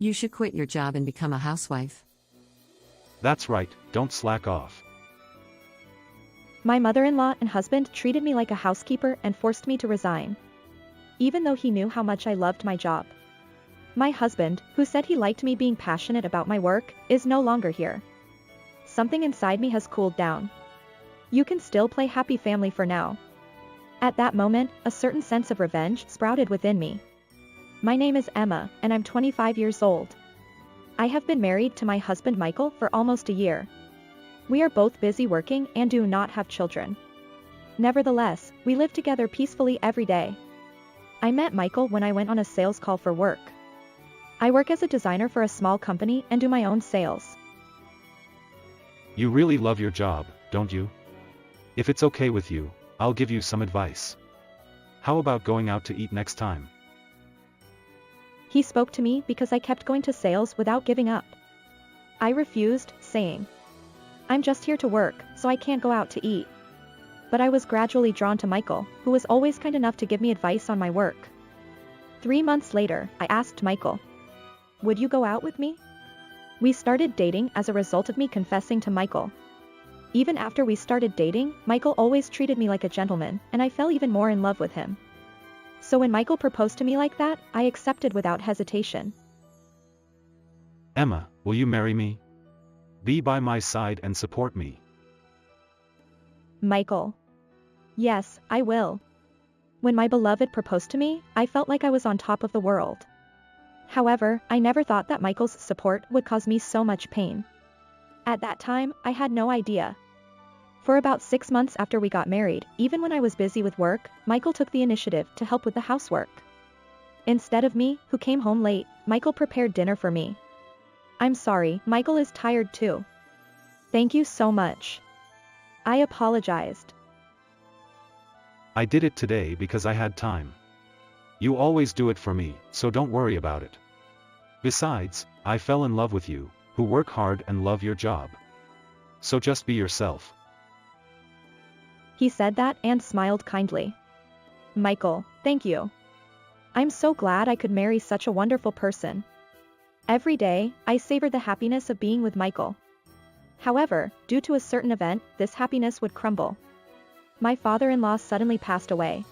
You should quit your job and become a housewife. That's right, don't slack off. My mother-in-law and husband treated me like a housekeeper and forced me to resign, even though he knew how much I loved my job. My husband, who said he liked me being passionate about my work, is no longer here. Something inside me has cooled down. You can still play happy family for now. At that moment, a certain sense of revenge sprouted within me. My name is Emma, and I'm 25 years old. I have been married to my husband Michael for almost a year. We are both busy working and do not have children. Nevertheless, we live together peacefully every day. I met Michael when I went on a sales call for work. I work as a designer for a small company and do my own sales. You really love your job, don't you? If it's okay with you, I'll give you some advice. How about going out to eat next time? He spoke to me because I kept going to sales without giving up. I refused, saying, I'm just here to work, so I can't go out to eat. But I was gradually drawn to Michael, who was always kind enough to give me advice on my work. 3 months later, I asked Michael, would you go out with me? We started dating as a result of me confessing to Michael. Even after we started dating, Michael always treated me like a gentleman, and I fell even more in love with him. So when Michael proposed to me like that, I accepted without hesitation. Emma, will you marry me? Be by my side and support me. Michael. Yes, I will. When my beloved proposed to me, I felt like I was on top of the world. However, I never thought that Michael's support would cause me so much pain. At that time, I had no idea. For about 6 months after we got married, even when I was busy with work, Michael took the initiative to help with the housework. Instead of me, who came home late, Michael prepared dinner for me. I'm sorry, Michael is tired too. Thank you so much. I apologized. I did it today because I had time. You always do it for me, so don't worry about it. Besides, I fell in love with you, who work hard and love your job. So just be yourself. He said that and smiled kindly. Michael, thank you. I'm so glad I could marry such a wonderful person. Every day, I savor the happiness of being with Michael. However, due to a certain event, this happiness would crumble. My father-in-law suddenly passed away.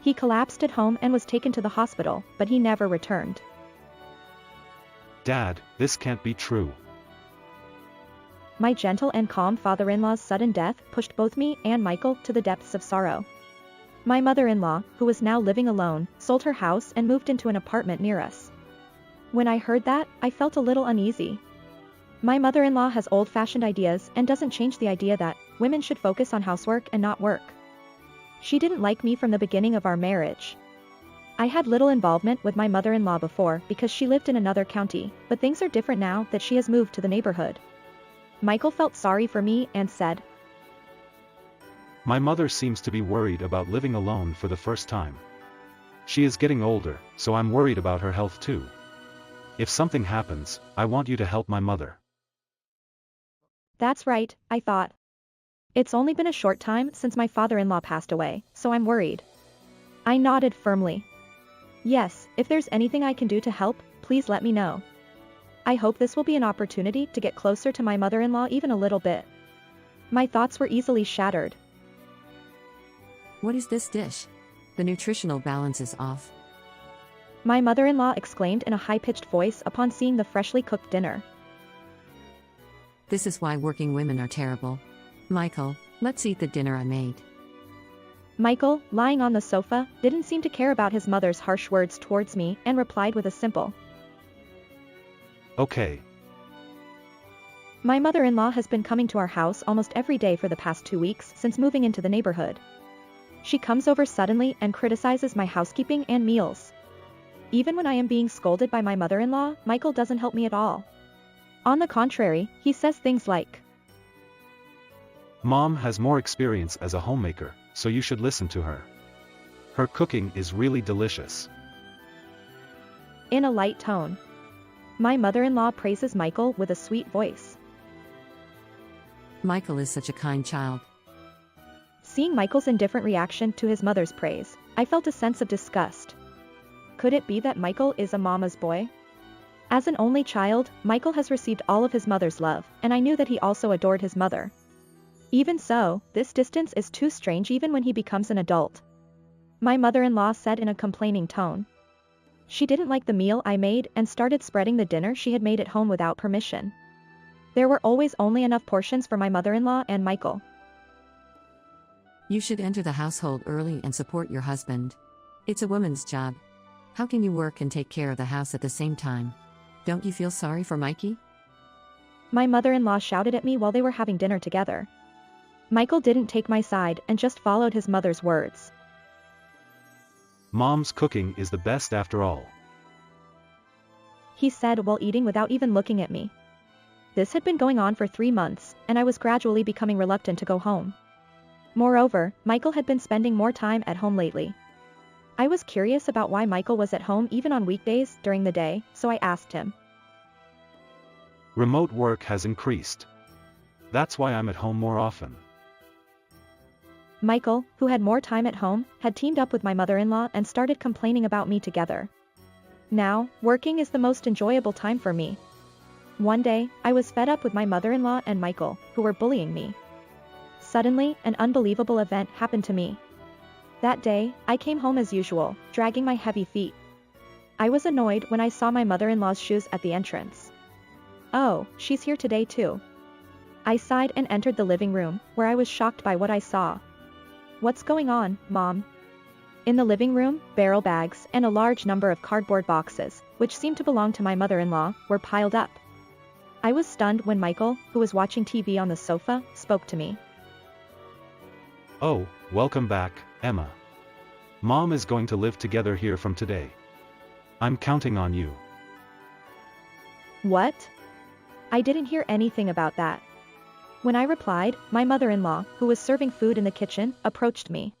He collapsed at home and was taken to the hospital, but he never returned. Dad, this can't be true. My gentle and calm father-in-law's sudden death pushed both me and Michael to the depths of sorrow. My mother-in-law, who was now living alone, sold her house and moved into an apartment near us. When I heard that, I felt a little uneasy. My mother-in-law has old-fashioned ideas and doesn't change the idea that women should focus on housework and not work. She didn't like me from the beginning of our marriage. I had little involvement with my mother-in-law before because she lived in another county, but things are different now that she has moved to the neighborhood. Michael felt sorry for me and said, My mother seems to be worried about living alone for the first time. She is getting older, so I'm worried about her health too. If something happens, I want you to help my mother. That's right, I thought. It's only been a short time since my father-in-law passed away, so I'm worried. I nodded firmly. Yes, if there's anything I can do to help, please let me know. I hope this will be an opportunity to get closer to my mother-in-law even a little bit. My thoughts were easily shattered. What is this dish? The nutritional balance is off. My mother-in-law exclaimed in a high-pitched voice upon seeing the freshly cooked dinner. This is why working women are terrible. Michael, let's eat the dinner I made. Michael, lying on the sofa, didn't seem to care about his mother's harsh words towards me and replied with a simple, Okay. My mother-in-law has been coming to our house almost every day for the past 2 weeks since moving into the neighborhood. She comes over suddenly and criticizes my housekeeping and meals. Even when I am being scolded by my mother-in-law, Michael doesn't help me at all. On the contrary, he says things like, Mom has more experience as a homemaker, so you should listen to her. Her cooking is really delicious. In a light tone. My mother-in-law praises Michael with a sweet voice. Michael is such a kind child. Seeing Michael's indifferent reaction to his mother's praise, I felt a sense of disgust. Could it be that Michael is a mama's boy? As an only child, Michael has received all of his mother's love, and I knew that he also adored his mother. Even so, this distance is too strange even when he becomes an adult. My mother-in-law said in a complaining tone. She didn't like the meal I made and started spreading the dinner she had made at home without permission. There were always only enough portions for my mother-in-law and Michael. You should enter the household early and support your husband. It's a woman's job. How can you work and take care of the house at the same time? Don't you feel sorry for Mikey? My mother-in-law shouted at me while they were having dinner together. Michael didn't take my side and just followed his mother's words. Mom's cooking is the best after all, He said while eating without even looking at me. This had been going on for 3 months, and I was gradually becoming reluctant to go home. Moreover, Michael had been spending more time at home lately. I was curious about why Michael was at home even on weekdays during the day, so I asked him. Remote work has increased. That's why I'm at home more often. Michael, who had more time at home, had teamed up with my mother-in-law and started complaining about me together. Now, working is the most enjoyable time for me. One day, I was fed up with my mother-in-law and Michael, who were bullying me. Suddenly, an unbelievable event happened to me. That day, I came home as usual, dragging my heavy feet. I was annoyed when I saw my mother-in-law's shoes at the entrance. Oh, she's here today too. I sighed and entered the living room, where I was shocked by what I saw. What's going on, Mom? In the living room, barrel bags and a large number of cardboard boxes, which seemed to belong to my mother-in-law, were piled up. I was stunned when Michael, who was watching TV on the sofa, spoke to me. Oh, welcome back, Emma. Mom is going to live together here from today. I'm counting on you. What? I didn't hear anything about that. When I replied, my mother-in-law, who was serving food in the kitchen, approached me.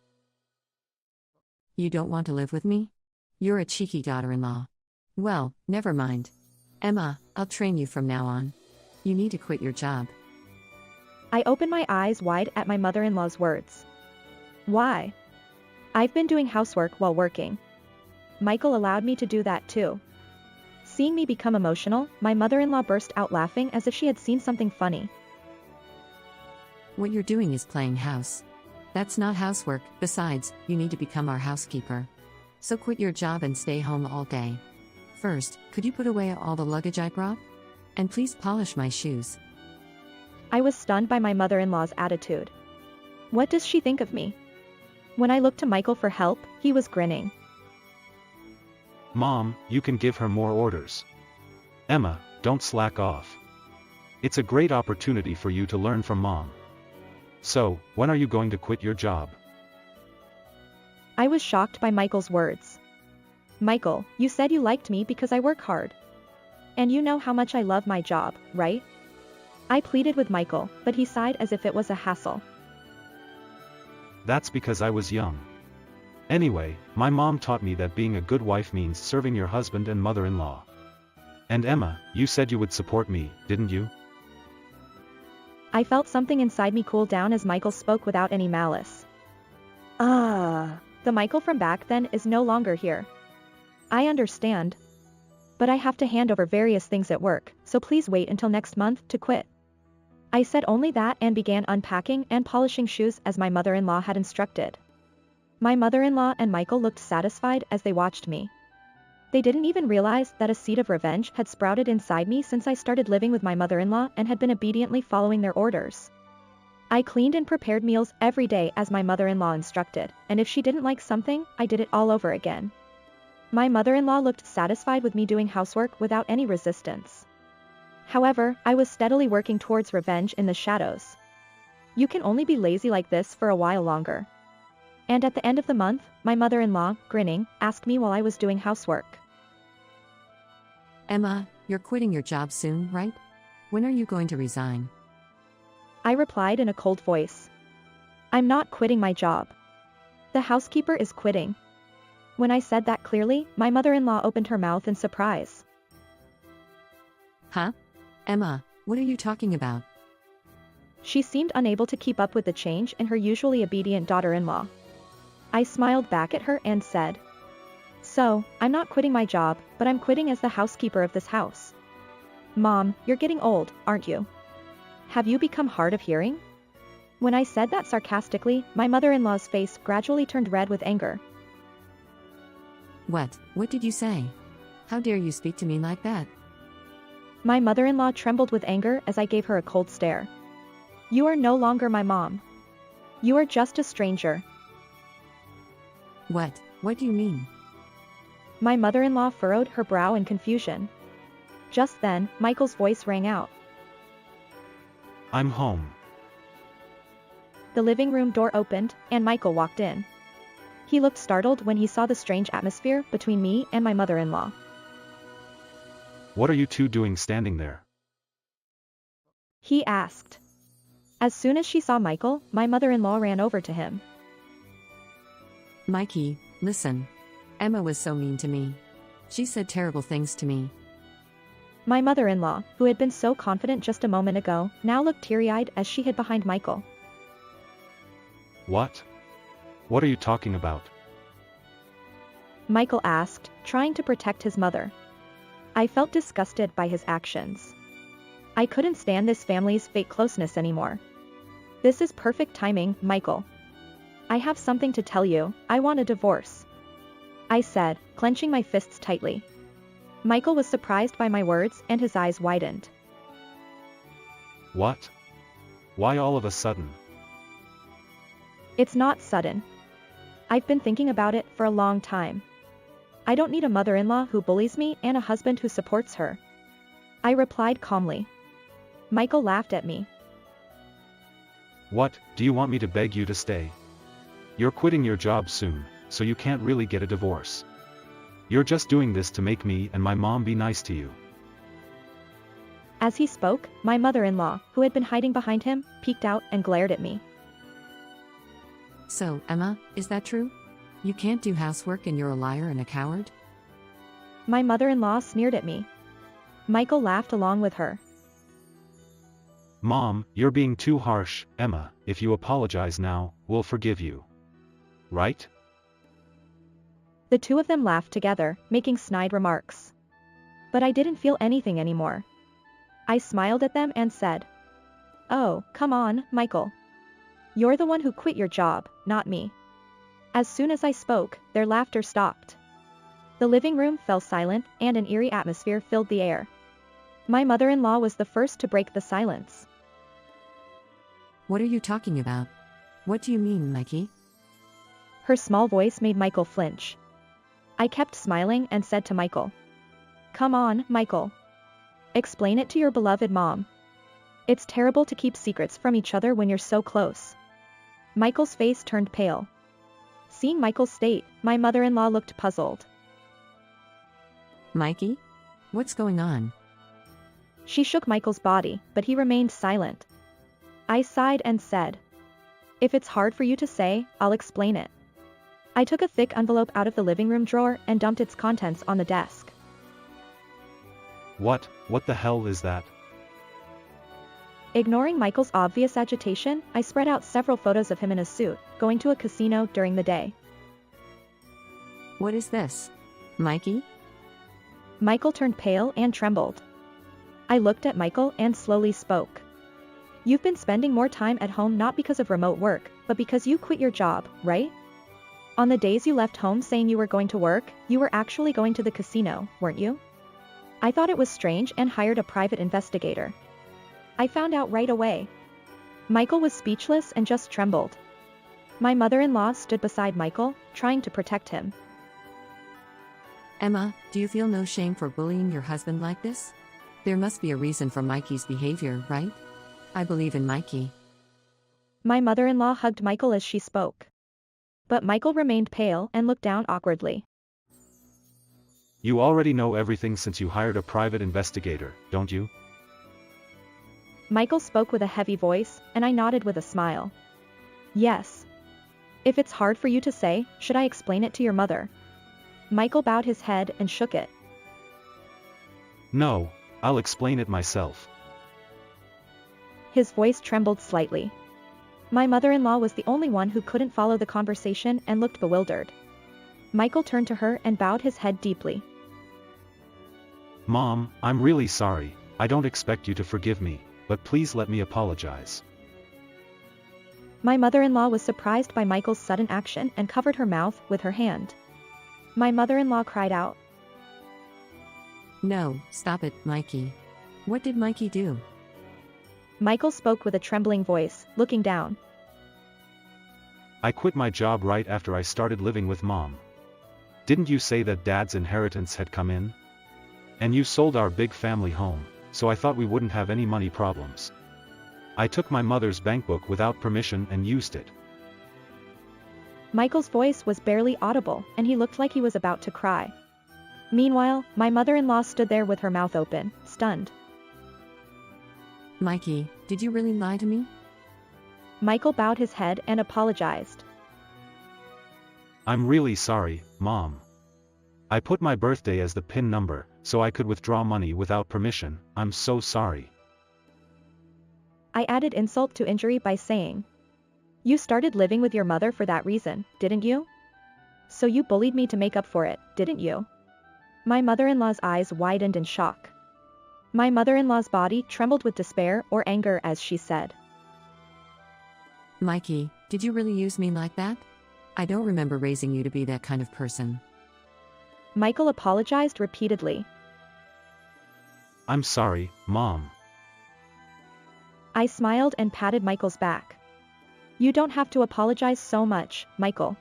You don't want to live with me? You're a cheeky daughter-in-law. Well, never mind. Emma, I'll train you from now on. You need to quit your job. I opened my eyes wide at my mother-in-law's words. Why? I've been doing housework while working. Michael allowed me to do that too. Seeing me become emotional, my mother-in-law burst out laughing as if she had seen something funny. What you're doing is playing house. That's not housework. Besides, you need to become our housekeeper. So quit your job and stay home all day. First, could you put away all the luggage I brought? And please polish my shoes. I was stunned by my mother-in-law's attitude. What does she think of me? When I looked to Michael for help, he was grinning. Mom, you can give her more orders. Emma, don't slack off. It's a great opportunity for you to learn from Mom. So, when are you going to quit your job? I was shocked by Michael's words. Michael, you said you liked me because I work hard. And you know how much I love my job, right? I pleaded with Michael, but he sighed as if it was a hassle. That's because I was young. Anyway, my mom taught me that being a good wife means serving your husband and mother-in-law. And Emma, you said you would support me, didn't you? I felt something inside me cool down as Michael spoke without any malice. The Michael from back then is no longer here. I understand. But I have to hand over various things at work, so please wait until next month to quit. I said only that and began unpacking and polishing shoes as my mother-in-law had instructed. My mother-in-law and Michael looked satisfied as they watched me. They didn't even realize that a seed of revenge had sprouted inside me since I started living with my mother-in-law and had been obediently following their orders. I cleaned and prepared meals every day as my mother-in-law instructed, and if she didn't like something, I did it all over again. My mother-in-law looked satisfied with me doing housework without any resistance. However, I was steadily working towards revenge in the shadows. You can only be lazy like this for a while longer. And at the end of the month, my mother-in-law, grinning, asked me while I was doing housework. Emma, you're quitting your job soon, right? When are you going to resign? I replied in a cold voice. I'm not quitting my job. The housekeeper is quitting. When I said that clearly, my mother-in-law opened her mouth in surprise. Huh? Emma, what are you talking about? She seemed unable to keep up with the change in her usually obedient daughter-in-law. I smiled back at her and said, So, I'm not quitting my job, but I'm quitting as the housekeeper of this house. Mom, you're getting old, aren't you? Have you become hard of hearing? When I said that sarcastically, my mother-in-law's face gradually turned red with anger. What? What did you say? How dare you speak to me like that? My mother-in-law trembled with anger as I gave her a cold stare. You are no longer my mom. You are just a stranger. What? What do you mean? My mother-in-law furrowed her brow in confusion. Just then, Michael's voice rang out. I'm home. The living room door opened, and Michael walked in. He looked startled when he saw the strange atmosphere between me and my mother-in-law. What are you two doing standing there? He asked. As soon as she saw Michael, my mother-in-law ran over to him. Mikey, listen. Emma was so mean to me. She said terrible things to me. My mother-in-law, who had been so confident just a moment ago, now looked teary-eyed as she hid behind Michael. What? What are you talking about? Michael asked, trying to protect his mother. I felt disgusted by his actions. I couldn't stand this family's fake closeness anymore. This is perfect timing, Michael. I have something to tell you, I want a divorce. I said, clenching my fists tightly. Michael was surprised by my words and his eyes widened. What? Why all of a sudden? It's not sudden. I've been thinking about it for a long time. I don't need a mother-in-law who bullies me and a husband who supports her. I replied calmly. Michael laughed at me. What, do you want me to beg you to stay? You're quitting your job soon, so you can't really get a divorce. You're just doing this to make me and my mom be nice to you. As he spoke, my mother-in-law, who had been hiding behind him, peeked out and glared at me. So, Emma, is that true? You can't do housework and you're a liar and a coward? My mother-in-law sneered at me. Michael laughed along with her. Mom, you're being too harsh, Emma. If you apologize now, we'll forgive you. Right? The two of them laughed together, making snide remarks. But I didn't feel anything anymore. I smiled at them and said, "Oh, come on, Michael. You're the one who quit your job, not me." As soon as I spoke, their laughter stopped. The living room fell silent, and an eerie atmosphere filled the air. My mother-in-law was the first to break the silence. What are you talking about? What do you mean, Mikey? Her small voice made Michael flinch. I kept smiling and said to Michael, "Come on, Michael. Explain it to your beloved mom. It's terrible to keep secrets from each other when you're so close." Michael's face turned pale. Seeing Michael's state, my mother-in-law looked puzzled. Mikey? What's going on? She shook Michael's body, but he remained silent. I sighed and said, "If it's hard for you to say, I'll explain it." I took a thick envelope out of the living room drawer and dumped its contents on the desk. What the hell is that? Ignoring Michael's obvious agitation, I spread out several photos of him in a suit, going to a casino during the day. What is this? Mikey? Michael turned pale and trembled. I looked at Michael and slowly spoke. "You've been spending more time at home not because of remote work, but because you quit your job, right? On the days you left home saying you were going to work, you were actually going to the casino, weren't you?" I thought it was strange and hired a private investigator. I found out right away. Michael was speechless and just trembled. My mother-in-law stood beside Michael, trying to protect him. Emma, do you feel no shame for bullying your husband like this? There must be a reason for Mikey's behavior, right? I believe in Mikey. My mother-in-law hugged Michael as she spoke. But Michael remained pale and looked down awkwardly. You already know everything since you hired a private investigator, don't you? Michael spoke with a heavy voice, and I nodded with a smile. Yes. If it's hard for you to say, should I explain it to your mother? Michael bowed his head and shook it. No, I'll explain it myself. His voice trembled slightly. My mother-in-law was the only one who couldn't follow the conversation and looked bewildered. Michael turned to her and bowed his head deeply. Mom, I'm really sorry. I don't expect you to forgive me, but please let me apologize. My mother-in-law was surprised by Michael's sudden action and covered her mouth with her hand. My mother-in-law cried out. No, stop it, Mikey. What did Mikey do? Michael spoke with a trembling voice, looking down. I quit my job right after I started living with Mom. Didn't you say that Dad's inheritance had come in? And you sold our big family home, so I thought we wouldn't have any money problems. I took my mother's bankbook without permission and used it. Michael's voice was barely audible, and he looked like he was about to cry. Meanwhile, my mother-in-law stood there with her mouth open, stunned. Mikey, did you really lie to me? Michael bowed his head and apologized. I'm really sorry, Mom. I put my birthday as the PIN number, so I could withdraw money without permission. I'm so sorry. I added insult to injury by saying, you started living with your mother for that reason, didn't you? So you bullied me to make up for it, didn't you? My mother-in-law's eyes widened in shock. My mother-in-law's body trembled with despair or anger as she said, Mikey, did you really use me like that? I don't remember raising you to be that kind of person. Michael apologized repeatedly. I'm sorry, Mom. I smiled and patted Michael's back. You don't have to apologize so much, Michael.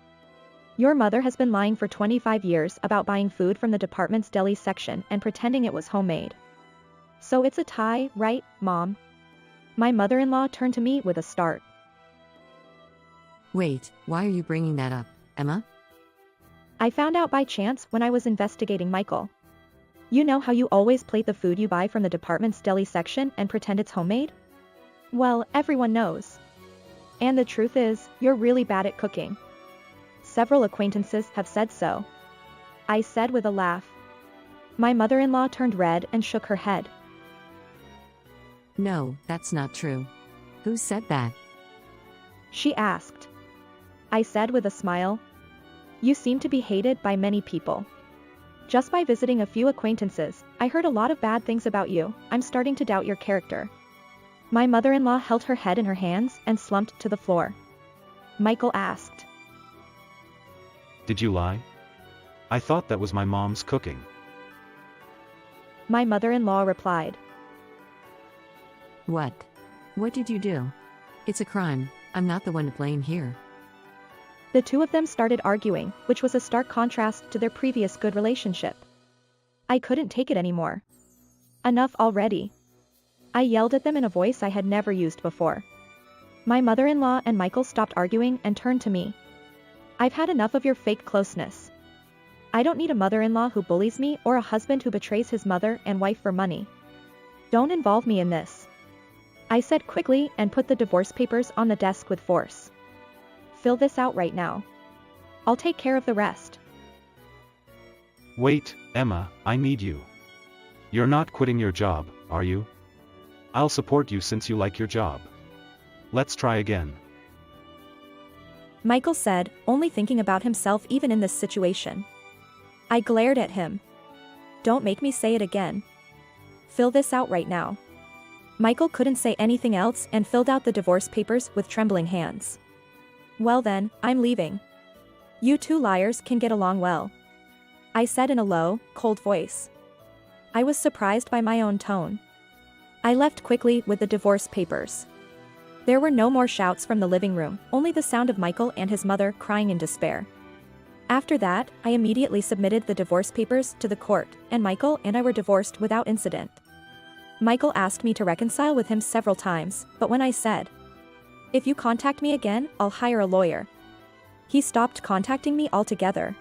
Your mother has been lying for 25 years about buying food from the department's deli section and pretending it was homemade. So it's a tie, right, Mom? My mother-in-law turned to me with a start. Wait, why are you bringing that up, Emma? I found out by chance when I was investigating Michael. You know how you always plate the food you buy from the department's deli section and pretend it's homemade? Well, everyone knows. And the truth is, you're really bad at cooking. Several acquaintances have said so. I said with a laugh. My mother-in-law turned red and shook her head. No, that's not true. Who said that? She asked. I said with a smile. You seem to be hated by many people. Just by visiting a few acquaintances, I heard a lot of bad things about you. I'm starting to doubt your character. My mother-in-law held her head in her hands and slumped to the floor. Michael asked. Did you lie? I thought that was my mom's cooking. My mother-in-law replied. What? What did you do? It's a crime. I'm not the one to blame here. The two of them started arguing, which was a stark contrast to their previous good relationship. I couldn't take it anymore. Enough already. I yelled at them in a voice I had never used before. My mother-in-law and Michael stopped arguing and turned to me. I've had enough of your fake closeness. I don't need a mother-in-law who bullies me or a husband who betrays his mother and wife for money. Don't involve me in this. I said quickly and put the divorce papers on the desk with force. Fill this out right now. I'll take care of the rest. Wait, Emma, I need you. You're not quitting your job, are you? I'll support you since you like your job. Let's try again. Michael said, only thinking about himself even in this situation. I glared at him. Don't make me say it again. Fill this out right now. Michael couldn't say anything else and filled out the divorce papers with trembling hands. Well then, I'm leaving. You two liars can get along well. I said in a low, cold voice. I was surprised by my own tone. I left quickly with the divorce papers. There were no more shouts from the living room, only the sound of Michael and his mother crying in despair. After that, I immediately submitted the divorce papers to the court, and Michael and I were divorced without incident. Michael asked me to reconcile with him several times, but when I said, if you contact me again, I'll hire a lawyer, he stopped contacting me altogether.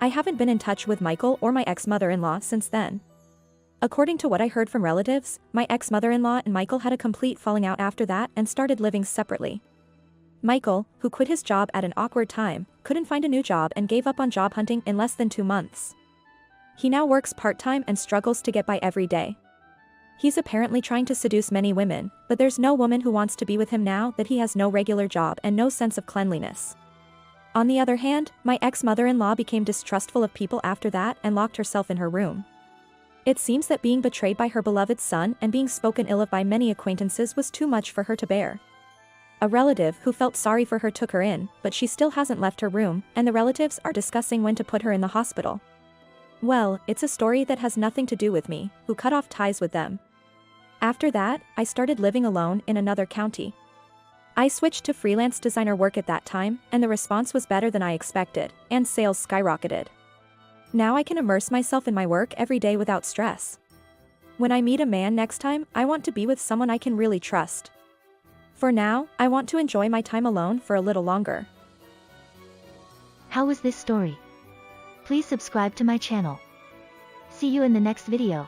I haven't been in touch with Michael or my ex-mother-in-law since then. According to what I heard from relatives, my ex-mother-in-law and Michael had a complete falling out after that and started living separately. Michael, who quit his job at an awkward time, couldn't find a new job and gave up on job hunting in less than 2 months. He now works part-time and struggles to get by every day. He's apparently trying to seduce many women, but there's no woman who wants to be with him now that he has no regular job and no sense of cleanliness. On the other hand, my ex-mother-in-law became distrustful of people after that and locked herself in her room. It seems that being betrayed by her beloved son and being spoken ill of by many acquaintances was too much for her to bear. A relative who felt sorry for her took her in, but she still hasn't left her room, and the relatives are discussing when to put her in the hospital. Well, it's a story that has nothing to do with me, who cut off ties with them. After that, I started living alone in another county. I switched to freelance designer work at that time, and the response was better than I expected, and sales skyrocketed. Now I can immerse myself in my work every day without stress. When I meet a man next time, I want to be with someone I can really trust. For now, I want to enjoy my time alone for a little longer. How was this story? Please subscribe to my channel. See you in the next video.